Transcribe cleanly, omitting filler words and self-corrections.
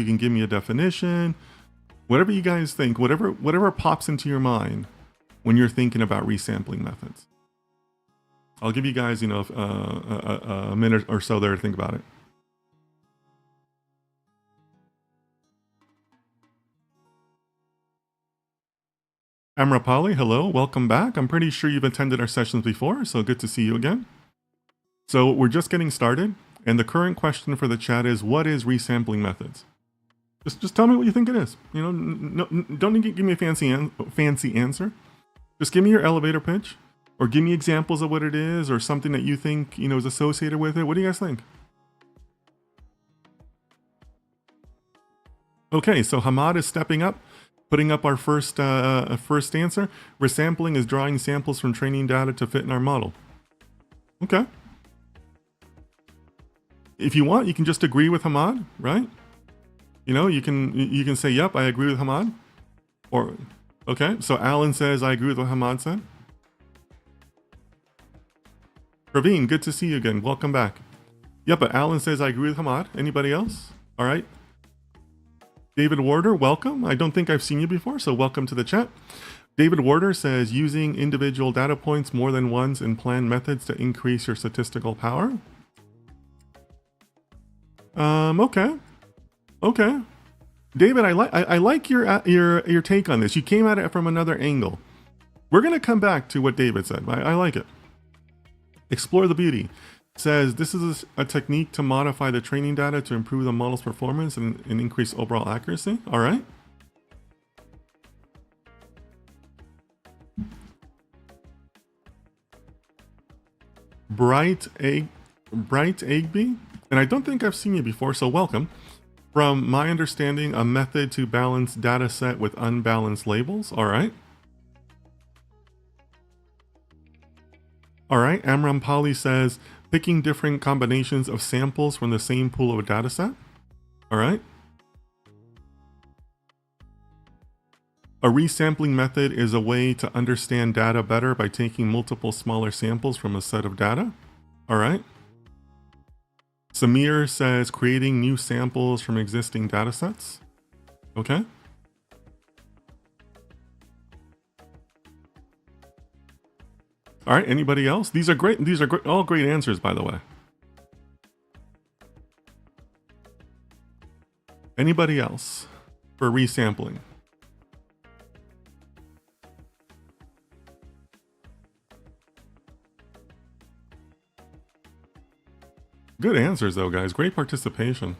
You can give me a definition, whatever you guys think, whatever pops into your mind when you're thinking about resampling methods. I'll give you guys, a minute or so there to think about it. Amrapali, hello, welcome back. I'm pretty sure you've attended our sessions before, so good to see you again. So we're just getting started, and the current question for the chat is, what is resampling methods? Just tell me what you think it is. Don't need to give me a fancy answer. Just give me your elevator pitch, or give me examples of what it is, or something that you think is associated with it. What do you guys think? Okay, so Hamad is stepping up, putting up our first answer. Resampling is drawing samples from training data to fit in our model. Okay. If you want, you can just agree with Hamad, right? You can say, yep, I agree with Hamad. Or, okay, so Alan says, I agree with what Hamad said. Praveen, good to see you again. Welcome back. Yep, but Alan says, I agree with Hamad. Anybody else? All right. David Warder, welcome. I don't think I've seen you before, so welcome to the chat. David Warder says, using individual data points more than once in planned methods to increase your statistical power. Okay. David, I like your take on this. You came at it from another angle. We're gonna come back to what David said. I like it. Explore the Beauty says this is a technique to modify the training data to improve the model's performance and increase overall accuracy. All right. Bright Eggbee, and I don't think I've seen you before, so welcome. From my understanding, a method to balance data set with unbalanced labels. All right. All right. Amram Pali says, picking different combinations of samples from the same pool of a data set. All right. A resampling method is a way to understand data better by taking multiple smaller samples from a set of data. All right. Samir says creating new samples from existing data sets. Okay. All right, anybody else? These are great. These are all great answers, by the way. Anybody else for resampling? Good answers though, guys. Great participation.